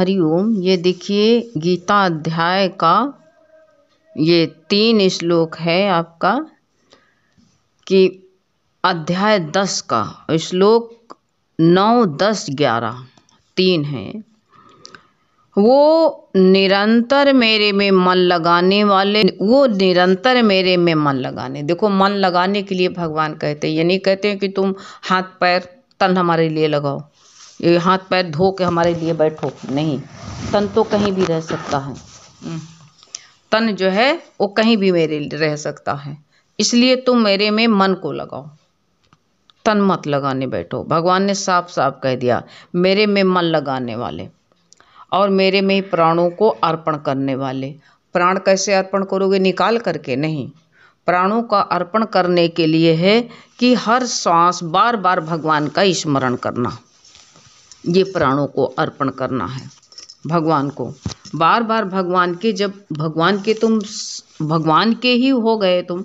हरिओम। ये देखिए गीता अध्याय का ये 3 श्लोक है आपका कि अध्याय 10 का श्लोक 9, 10, 11 3 है। वो निरंतर मेरे में मन लगाने वाले, वो निरंतर मेरे में मन लगाने। देखो, मन लगाने के लिए भगवान कहते हैं, ये नहीं कहते हैं कि तुम हाथ पैर तन हमारे लिए लगाओ, ये हाथ पैर धो के हमारे लिए बैठो। नहीं, तन तो कहीं भी रह सकता है। तन जो है वो कहीं भी मेरे लिए रह सकता है, इसलिए तुम मेरे में मन को लगाओ, तन मत लगाने बैठो। भगवान ने साफ साफ कह दिया, मेरे में मन लगाने वाले और मेरे में प्राणों को अर्पण करने वाले। प्राण कैसे अर्पण करोगे? निकाल करके नहीं, प्राणों का अर्पण करने के लिए है कि हर सांस बार बार भगवान का स्मरण करना, ये प्राणों को अर्पण करना है भगवान को। बार बार भगवान के, जब भगवान के तुम भगवान के ही हो गए तुम,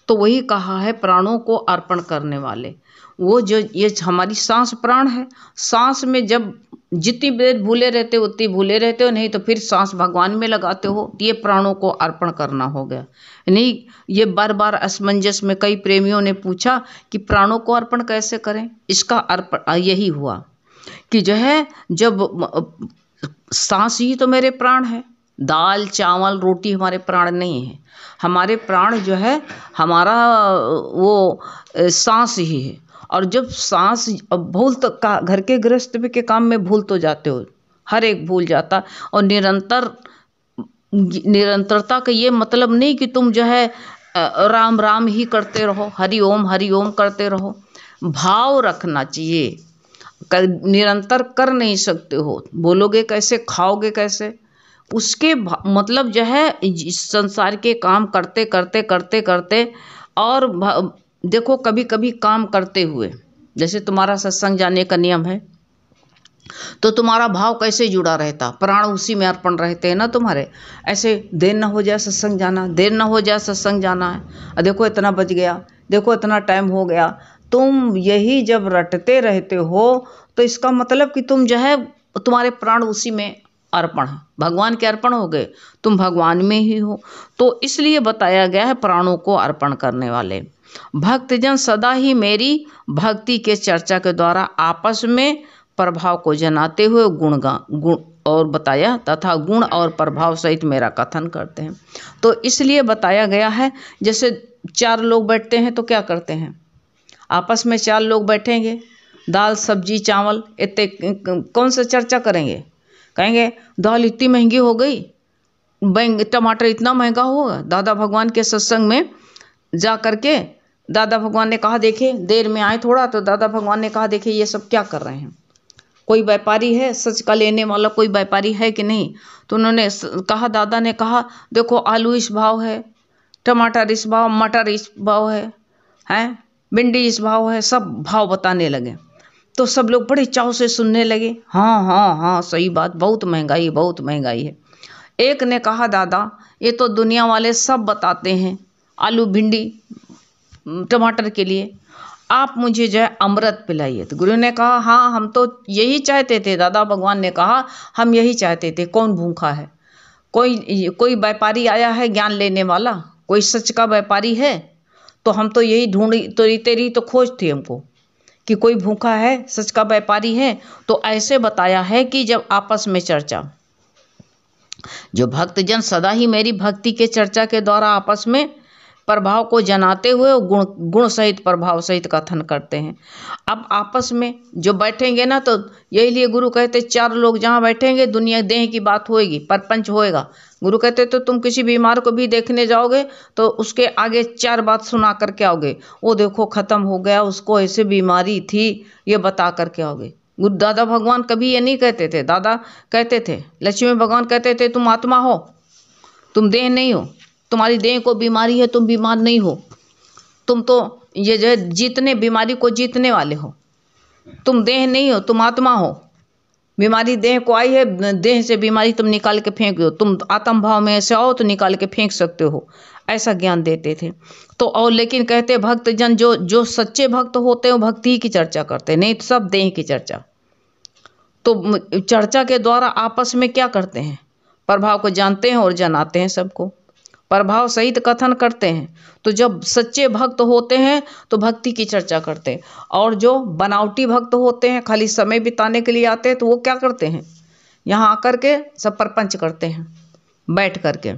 तो वही कहा है प्राणों को अर्पण करने वाले। वो जो ये हमारी सांस प्राण है, सांस में जब जितनी देर भूले रहते हो उतनी भूले रहते हो, नहीं तो फिर सांस भगवान में लगाते हो, ये प्राणों को अर्पण करना हो गया। नहीं, ये बार बार असमंजस में कई प्रेमियों ने पूछा कि प्राणों को अर्पण कैसे करें। इसका अर्पण यही हुआ कि जो है, जब सांस ही तो मेरे प्राण है, दाल चावल रोटी हमारे प्राण नहीं है। हमारे प्राण जो है हमारा वो सांस ही है। और जब सांस भूल तो घर के गृहस्थ के काम में भूल तो जाते हो, हर एक भूल जाता। और निरंतरता का ये मतलब नहीं कि तुम जो है राम राम ही करते रहो, हरि ओम करते रहो। भाव रखना चाहिए। निरंतर कर नहीं सकते हो, बोलोगे कैसे, खाओगे कैसे? उसके मतलब जो है इस संसार के काम करते करते करते करते, और देखो कभी कभी काम करते हुए, जैसे तुम्हारा सत्संग जाने का नियम है, तो तुम्हारा भाव कैसे जुड़ा रहता, प्राण उसी में अर्पण रहते हैं ना तुम्हारे। ऐसे देर न हो जाए सत्संग जाना, देर न हो जाए सत्संग जाना है, देखो इतना बज गया, देखो इतना टाइम हो गया। तुम यही जब रटते रहते हो तो इसका मतलब कि तुम जो है तुम्हारे प्राण उसी में अर्पण है, भगवान के अर्पण हो गए, तुम भगवान में ही हो। तो इसलिए बताया गया है प्राणों को अर्पण करने वाले। भक्तजन सदा ही मेरी भक्ति के चर्चा के द्वारा आपस में प्रभाव को जनाते हुए गुण और बताया तथा गुण और प्रभाव सहित मेरा कथन करते हैं। तो इसलिए बताया गया है, जैसे 4 लोग बैठते हैं तो क्या करते हैं, आपस में 4 लोग बैठेंगे, दाल सब्जी चावल इतने कौन सा चर्चा करेंगे? कहेंगे दाल इतनी महंगी हो गई, टमाटर इतना महंगा होगा। दादा भगवान के सत्संग में जा करके दादा भगवान ने कहा, देखे देर में आए थोड़ा, तो दादा भगवान ने कहा, देखे ये सब क्या कर रहे हैं, कोई व्यापारी है, सच का लेने वाला कोई व्यापारी है कि नहीं? तो उन्होंने कहा, दादा ने कहा, देखो आलू इस भाव है, टमाटर इस भाव, मटर इस भाव है, भिंडी इस भाव है, सब भाव बताने लगे। तो सब लोग बड़े चाव से सुनने लगे, हाँ हाँ हाँ सही बात, बहुत महंगाई बहुत महंगाई है। एक ने कहा, दादा ये तो दुनिया वाले सब बताते हैं आलू भिंडी टमाटर के लिए, आप मुझे जो है अमृत पिलाइए। तो गुरु ने कहा, हाँ हम तो यही चाहते थे। दादा भगवान ने कहा, हम यही चाहते थे। कौन भूखा है? कोई व्यापारी आया है ज्ञान लेने वाला, कोई सच का व्यापारी है? तो हम तो यही ढूंढी, तो तेरी तो खोज थी हमको कि कोई भूखा है, सच का व्यापारी है। तो ऐसे बताया है कि जब आपस में चर्चा, जो भक्तजन सदा ही मेरी भक्ति के चर्चा के द्वारा आपस में प्रभाव को जनाते हुए गुण सहित प्रभाव सहित कथन करते हैं। अब आपस में जो बैठेंगे ना, तो यही लिए गुरु कहते 4 लोग जहाँ बैठेंगे दुनिया देह की बात होएगी, परपंच होएगा। गुरु कहते तो तुम किसी बीमार को भी देखने जाओगे तो उसके आगे 4 बात सुना करके आओगे, वो देखो खत्म हो गया, उसको ऐसे बीमारी थी, ये बता करके आओगे। गुरु दादा भगवान कभी ये नहीं कहते थे। दादा कहते थे, लक्ष्मी भगवान कहते थे, तुम आत्मा हो, तुम देह नहीं हो, तुम्हारी देह को बीमारी है, तुम बीमार नहीं हो, तुम तो ये जो है जीतने, बीमारी को जीतने वाले हो, तुम देह नहीं हो, तुम आत्मा हो। बीमारी देह को आई है, देह से बीमारी तुम निकाल के फेंक दो, तुम आत्म भाव में ऐसे आओ तो निकाल के फेंक सकते हो, ऐसा ज्ञान देते थे। तो और लेकिन कहते भक्तजन जो सच्चे भक्त होते हैं वो भक्ति की चर्चा करते, नहीं तो सब देह की चर्चा। तो चर्चा के द्वारा आपस में क्या करते हैं, प्रभाव को जानते हैं और जनाते हैं सबको, प्रभाव सहित कथन करते हैं। तो जब सच्चे भक्त होते हैं तो भक्ति की चर्चा करते हैं, और जो बनावटी भक्त होते हैं, खाली समय बिताने के लिए आते हैं, तो वो क्या करते हैं, यहाँ आकर के सब प्रपंच करते हैं, बैठ करके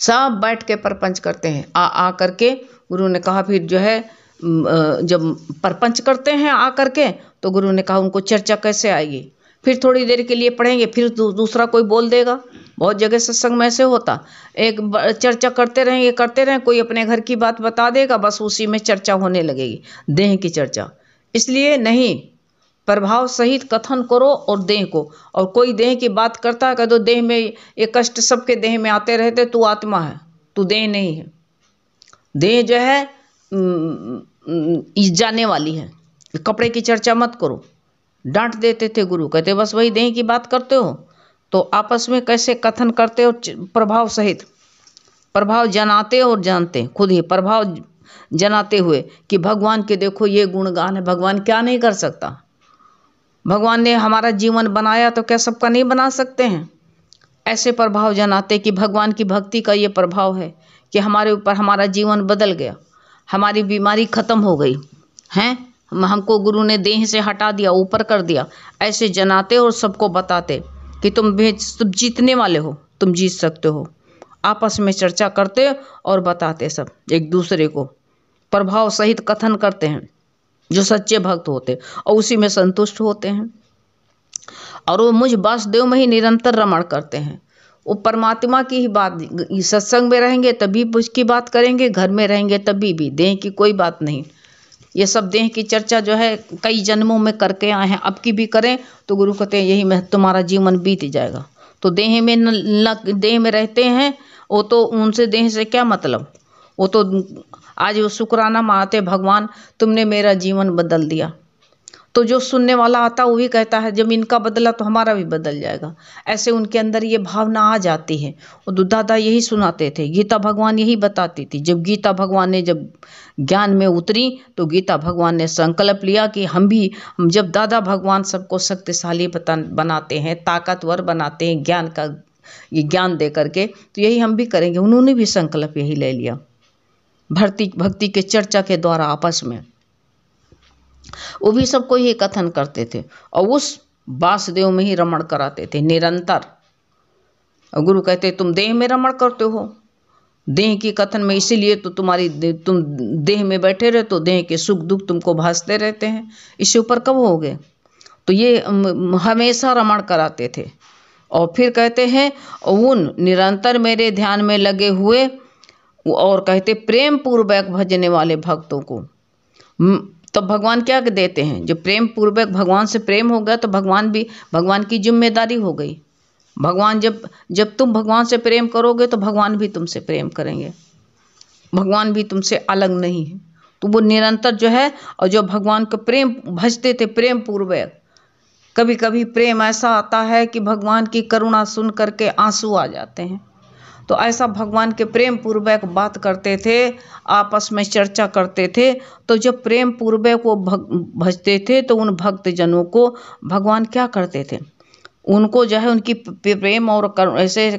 सब बैठ के प्रपंच करते हैं। आ करके गुरु ने कहा, फिर जो है जब प्रपंच करते हैं आ करके, तो गुरु ने कहा उनको चर्चा कैसे आएगी, फिर थोड़ी देर के लिए पढ़ेंगे, फिर दूसरा कोई बोल देगा। बहुत जगह सत्संग में ऐसे होता, एक चर्चा करते रहें, कोई अपने घर की बात बता देगा, बस उसी में चर्चा होने लगेगी, देह की चर्चा। इसलिए नहीं, प्रभाव सहित कथन करो और देह को। और कोई देह की बात करता है, कह दो देह में ये कष्ट सबके देह में आते रहते, तू आत्मा है, तू देह नहीं है। देह जो है जाने वाली है, कपड़े की चर्चा मत करो। डांट देते थे गुरु, कहते बस वही देह की बात करते हो, तो आपस में कैसे कथन करते हो, प्रभाव सहित, प्रभाव जनाते और जानते, खुद ही प्रभाव जनाते हुए कि भगवान के देखो ये गुणगान है। भगवान क्या नहीं कर सकता, भगवान ने हमारा जीवन बनाया तो क्या सबका नहीं बना सकते हैं। ऐसे प्रभाव जनाते कि भगवान की भक्ति का ये प्रभाव है कि हमारे ऊपर हमारा जीवन बदल गया, हमारी बीमारी खत्म हो गई हैं, हमको गुरु ने देह से हटा दिया, ऊपर कर दिया। ऐसे जनाते और सबको बताते कि तुम जीतने वाले हो, तुम जीत सकते हो। आपस में चर्चा करते और बताते सब एक दूसरे को, प्रभाव सहित कथन करते हैं जो सच्चे भक्त होते, और उसी में संतुष्ट होते हैं। और वो मुझ वासुदेव में ही निरंतर रमण करते हैं। वो परमात्मा की ही बात, सत्संग में रहेंगे तभी उसकी बात करेंगे, घर में रहेंगे तभी भी, देह की कोई बात नहीं। ये सब देह की चर्चा जो है कई जन्मों में करके आए हैं, अब की भी करें तो गुरु कहते हैं यही में तुम्हारा जीवन बीत जाएगा। तो देह में देह में रहते हैं वो, तो उनसे देह से क्या मतलब, वो तो आज वो शुक्राना मानते, भगवान तुमने मेरा जीवन बदल दिया। तो जो सुनने वाला आता वो भी कहता है जब इनका बदला तो हमारा भी बदल जाएगा। ऐसे उनके अंदर ये भावना आ जाती है। और दादा यही सुनाते थे, गीता भगवान यही बताती थी। जब गीता भगवान ने जब ज्ञान में उतरी तो गीता भगवान ने संकल्प लिया कि हम जब दादा भगवान सबको शक्तिशाली बनाते हैं, ताकतवर बनाते हैं ज्ञान का, ये ज्ञान दे करके, तो यही हम भी करेंगे। उन्होंने भी संकल्प यही ले लिया भक्ति के चर्चा के द्वारा आपस में। वो भी सबको ये कथन करते थे और उस वासुदेव में ही रमण कराते थे निरंतर। और गुरु कहते तुम देह में रमण करते हो, देह की कथन में, इसीलिए तो तुम देह में बैठे रहे तो देह के सुख दुख तुमको भासते रहते हैं, इससे ऊपर कब होगे। तो ये हमेशा रमण कराते थे। और फिर कहते हैं उन निरंतर मेरे ध्यान में लगे हुए, और कहते प्रेम पूर्वक भजने वाले भक्तों को तो भगवान क्या देते हैं, जो प्रेम पूर्वक भगवान से प्रेम हो गया तो भगवान की जिम्मेदारी हो गई। भगवान जब तुम भगवान से प्रेम करोगे तो भगवान भी तुमसे प्रेम करेंगे, भगवान भी तुमसे अलग नहीं है। तो वो निरंतर जो है, और जो भगवान को प्रेम भजते थे प्रेम पूर्वक। कभी कभी प्रेम ऐसा आता है कि भगवान की करुणा सुन करके आंसू आ जाते हैं। तो ऐसा भगवान के प्रेम पूर्वक बात करते थे, आपस में चर्चा करते थे। तो जब प्रेम पूर्वक वो भजते थे तो उन भक्त जनों को भगवान क्या करते थे, उनको जो है उनकी प्रेम और ऐसे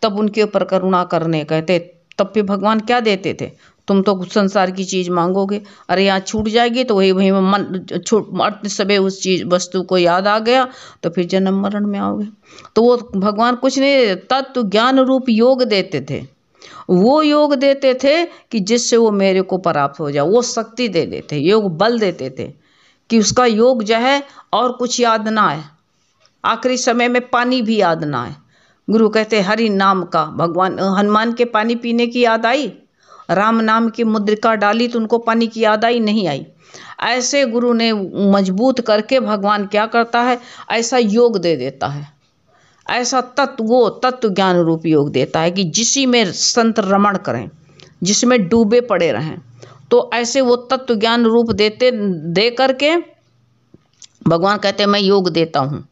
तब उनके ऊपर करुणा करने कहते। तब फिर भगवान क्या देते थे, तुम तो कुछ संसार की चीज़ मांगोगे, अरे यहाँ छूट जाएगी तो वही मन सबे उस चीज़ वस्तु को याद आ गया तो फिर जन्म मरण में आओगे। तो वो भगवान कुछ नहीं, तत्व ज्ञान रूप योग देते थे। वो योग देते थे कि जिससे वो मेरे को प्राप्त हो जाए, वो शक्ति दे देते, योग बल देते थे कि उसका योग जो है और कुछ याद ना आए, आखिरी समय में पानी भी याद ना आए। गुरु कहते हरि नाम का, भगवान हनुमान के पानी पीने की याद आई, राम नाम की मुद्रिका डाली तो उनको पानी की याद आई, नहीं आई। ऐसे गुरु ने मजबूत करके भगवान क्या करता है, ऐसा योग दे देता है, ऐसा तत्व ज्ञान रूप योग देता है कि जिसी में संत रमण करें, जिसमें डूबे पड़े रहें। तो ऐसे वो तत्व ज्ञान रूप दे करके भगवान कहते हैं मैं योग देता हूँ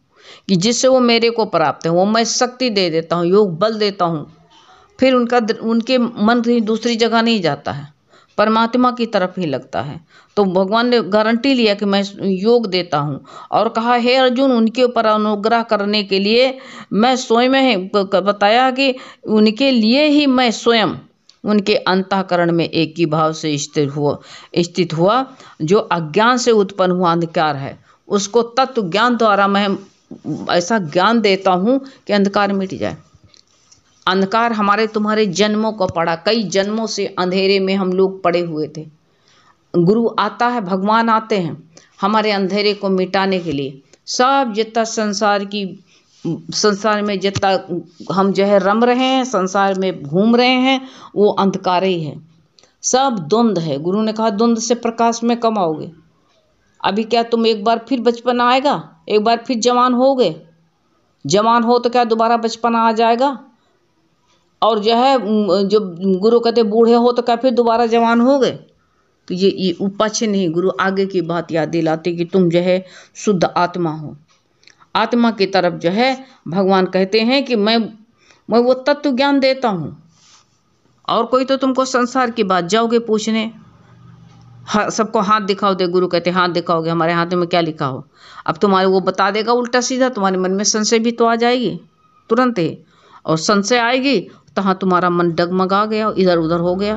कि जिससे वो मेरे को प्राप्त है, वो मैं शक्ति दे देता हूँ, योग बल देता हूँ। फिर उनके मन कहीं दूसरी जगह नहीं जाता है, परमात्मा की तरफ ही लगता है। तो भगवान ने गारंटी लिया कि मैं योग देता हूँ और कहा हे अर्जुन, उनके ऊपर अनुग्रह करने के लिए मैं स्वयं बताया कि उनके लिए ही मैं स्वयं उनके अंतःकरण में एक ही भाव से स्थित हुआ। जो अज्ञान से उत्पन्न हुआ अंधकार है उसको तत्व ज्ञान द्वारा मैं ऐसा ज्ञान देता हूँ कि अंधकार मिट जाए। अंधकार हमारे तुम्हारे जन्मों को पड़ा, कई जन्मों से अंधेरे में हम लोग पड़े हुए थे। गुरु आता है, भगवान आते हैं हमारे अंधेरे को मिटाने के लिए। सब जितना संसार में जितना हम जो है रम रहे हैं, संसार में घूम रहे हैं, वो अंधकार ही है, सब द्वंद है। गुरु ने कहा द्वंद से प्रकाश में कम आओगे। अभी क्या तुम एक बार फिर बचपना आएगा, एक बार फिर जवान होगे, जवान हो तो क्या दोबारा बचपना आ जाएगा? और जो है जो गुरु कहते बूढ़े हो तो क्या फिर दोबारा जवान हो गए? तो ये पीछे नहीं, गुरु आगे की बात याद दिलाते कि तुम जो है शुद्ध आत्मा हो। आत्मा की तरफ जो है भगवान कहते हैं कि मैं वो तत्व ज्ञान देता हूँ। और कोई तो तुमको संसार की बात जाओगे पूछने, सबको हाथ दिखाओ दे, गुरु कहते हाथ दिखाओगे, हमारे हाथ में क्या लिखा हो? अब तुम्हारे वो बता देगा उल्टा सीधा, तुम्हारे मन में संशय भी तो आ जाएगी तुरंत ही। और संशय आएगी तो हाँ तुम्हारा मन डगमगा गया, इधर उधर हो गया,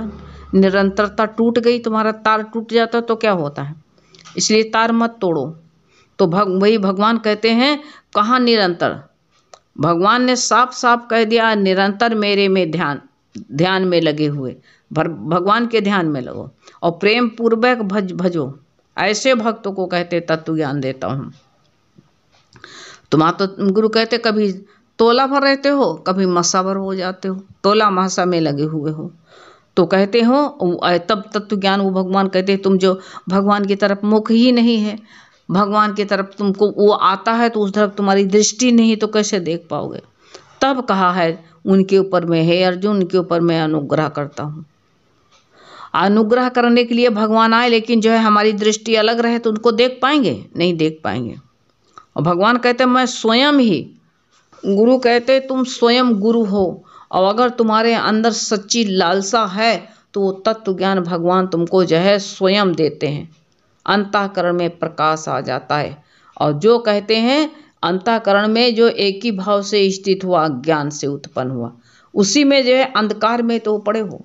निरंतरता टूट गई, तुम्हारा तार टूट जाता तो क्या होता है? इसलिए तार मत तोड़ो। तो वही भगवान कहते हैं कहाँ निरंतर? भगवान ने साफ साफ कह दिया निरंतर मेरे में ध्यान में लगे हुए, भगवान के ध्यान में लगो और प्रेम पूर्वक भजो। ऐसे भक्तों को कहते तत्व ज्ञान देता हूँ। तुम तो गुरु कहते कभी तोला भर रहते हो, कभी मसा भर हो जाते हो, तोला महासा में लगे हुए हो। तो कहते हो तब तत्व ज्ञान वो भगवान कहते तुम जो भगवान की तरफ मुख ही नहीं है, भगवान की तरफ तुमको वो आता है तो उस तरफ तुम्हारी दृष्टि नहीं, तो कैसे देख पाओगे? तब कहा है उनके ऊपर में, हे अर्जुन उनके ऊपर मैं अनुग्रह करता हूँ। अनुग्रह करने के लिए भगवान आए, लेकिन जो है हमारी दृष्टि अलग रहे तो उनको देख पाएंगे? नहीं देख पाएंगे। और भगवान कहते मैं स्वयं ही, गुरु कहते तुम स्वयं गुरु हो, और अगर तुम्हारे अंदर सच्ची लालसा है तो वो तत्व ज्ञान भगवान तुमको जो है स्वयं देते हैं। अंतःकरण में प्रकाश आ जाता है। और जो कहते हैं अंतःकरण में जो एक ही भाव से स्थित हुआ, ज्ञान से उत्पन्न हुआ, उसी में जो है अंधकार में तो पड़े हो।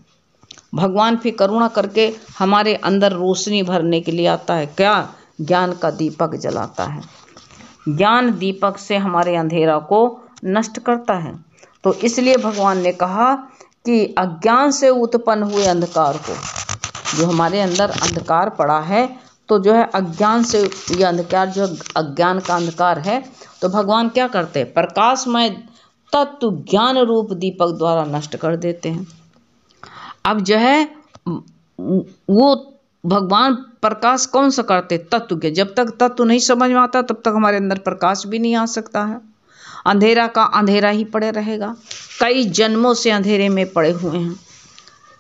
भगवान फिर करुणा करके हमारे अंदर रोशनी भरने के लिए आता है। क्या? ज्ञान का दीपक जलाता है। ज्ञान दीपक से हमारे अंधेरा को नष्ट करता है। तो इसलिए भगवान ने कहा कि अज्ञान से उत्पन्न हुए अंधकार को, जो हमारे अंदर अंधकार पड़ा है, तो जो है अज्ञान से ये अंधकार जो अज्ञान का अंधकार है, तो भगवान क्या करते हैं? प्रकाशमय तत्व ज्ञान रूप दीपक द्वारा नष्ट कर देते हैं। अब जो है वो भगवान प्रकाश कौन सा करते? तत्व के। जब तक तत्व नहीं समझ में आता तब तक हमारे अंदर प्रकाश भी नहीं आ सकता है। अंधेरा का अंधेरा ही पड़े रहेगा। कई जन्मों से अंधेरे में पड़े हुए हैं,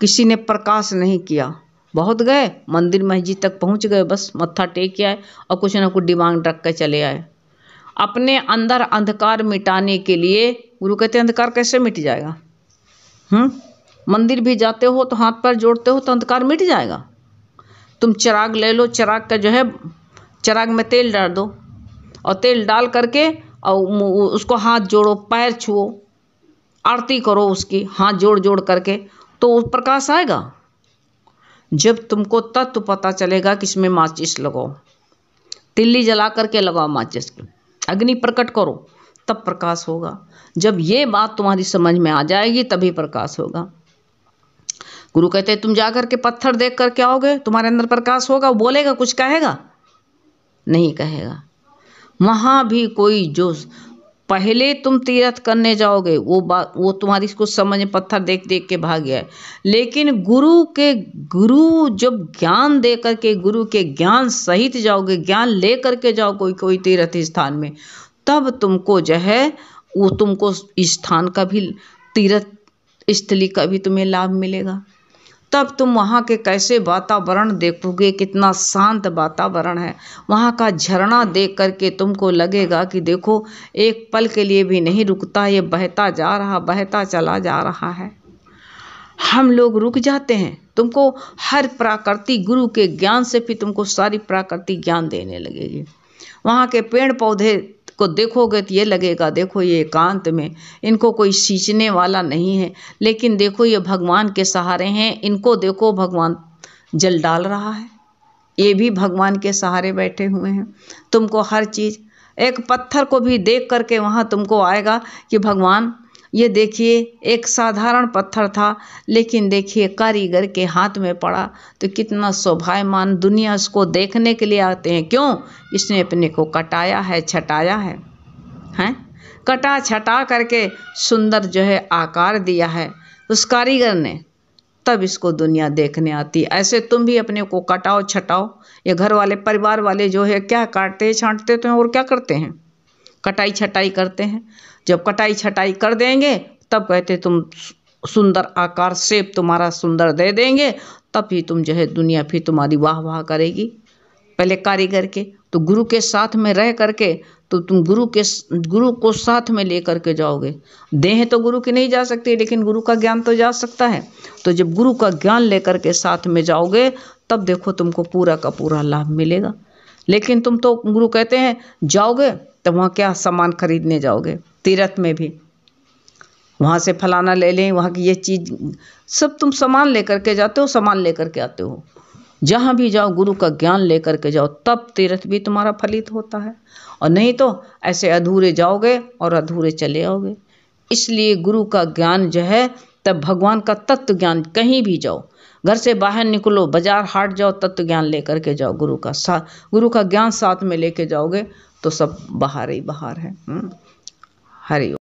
किसी ने प्रकाश नहीं किया। बहुत गए मंदिर मस्जिद तक पहुंच गए, बस मत्था टेक आए और कुछ ना कुछ दिमाग रख कर चले आए। अपने अंदर अंधकार मिटाने के लिए गुरु कहते अंधकार कैसे मिट जाएगा? मंदिर भी जाते हो तो हाथ पैर जोड़ते हो तो अंधकार मिट जाएगा? तुम चिराग ले लो, चिराग का जो है चिराग में तेल डाल दो और तेल डाल करके और उसको हाथ जोड़ो, पैर छुओ, आरती करो उसकी, हाथ जोड़ जोड़ करके, तो प्रकाश आएगा। जब तुमको तत्व पता चलेगा कि इसमें माचिस लगाओ, तिल्ली जला करके लगाओ माचिस की, अग्नि प्रकट करो, तब प्रकाश होगा। जब ये बात तुम्हारी समझ में आ जाएगी तभी प्रकाश होगा। गुरु कहते तुम जाकर के पत्थर देख करके आओगे, तुम्हारे अंदर प्रकाश होगा। वो बोलेगा, कुछ कहेगा? नहीं कहेगा। वहाँ भी कोई जो पहले तुम तीर्थ करने जाओगे वो तुम्हारी कुछ समझ में पत्थर देख देख के भाग गया है, लेकिन गुरु जब ज्ञान दे करके, गुरु के ज्ञान सहित जाओगे, ज्ञान ले करके जाओ कोई तीर्थ स्थान में, तब तुमको जो है वो तुमको स्थान का भी, तीर्थ स्थली का भी तुम्हें लाभ मिलेगा। तब तुम वहाँ के कैसे वातावरण देखोगे, कितना शांत वातावरण है। वहाँ का झरना देख करके तुमको लगेगा कि देखो एक पल के लिए भी नहीं रुकता, ये बहता जा रहा, बहता चला जा रहा है। हम लोग रुक जाते हैं, तुमको हर प्राकृतिक गुरु के ज्ञान से भी तुमको सारी प्राकृतिक ज्ञान देने लगेगी। वहाँ के पेड़ पौधे को देखोगे तो ये लगेगा देखो ये एकांत में, इनको कोई सींचने वाला नहीं है, लेकिन देखो ये भगवान के सहारे हैं, इनको देखो भगवान जल डाल रहा है, ये भी भगवान के सहारे बैठे हुए हैं। तुमको हर चीज़, एक पत्थर को भी देख करके वहाँ तुमको आएगा कि भगवान ये देखिए एक साधारण पत्थर था, लेकिन देखिए कारीगर के हाथ में पड़ा तो कितना शोभायमान, दुनिया उसको देखने के लिए आते हैं। क्यों? इसने अपने को कटाया है, छटाया है, हैं? कटा छटा करके सुंदर जो है आकार दिया है उस कारीगर ने, तब इसको दुनिया देखने आती। ऐसे तुम भी अपने को कटाओ छटाओ। ये घर वाले परिवार वाले जो है क्या काटते छांटते तो हैं और क्या करते हैं? कटाई छटाई करते हैं। जब कटाई छटाई कर देंगे तब कहते तुम सुंदर आकार शेप तुम्हारा सुंदर दे देंगे, तब ही तुम जो है दुनिया फिर तुम्हारी वाह वाह करेगी। पहले कारीगर के तो गुरु के साथ में रह करके तो तुम गुरु को साथ में ले करके जाओगे। देह तो गुरु की नहीं जा सकती, लेकिन गुरु का ज्ञान तो जा सकता है। तो जब गुरु का ज्ञान लेकर के साथ में जाओगे तब देखो तुमको पूरा का पूरा लाभ मिलेगा। लेकिन तुम तो गुरु कहते हैं जाओगे तो वहाँ क्या सामान खरीदने जाओगे? तीर्थ में भी वहाँ से फलाना ले लें, वहाँ की ये चीज़, सब तुम सामान लेकर के जाते हो, सामान लेकर के आते हो। जहाँ भी जाओ गुरु का ज्ञान लेकर के जाओ, तब तीर्थ भी तुम्हारा फलित होता है। और नहीं तो ऐसे अधूरे जाओगे और अधूरे चले आओगे। इसलिए गुरु का ज्ञान जो है, तब भगवान का तत्व ज्ञान, कहीं भी जाओ, घर से बाहर निकलो, बाजार हाट जाओ, तत्व ज्ञान लेकर के जाओ। गुरु का ज्ञान साथ में लेके जाओगे तो सब बाहर ही बाहर है। हरि ओम।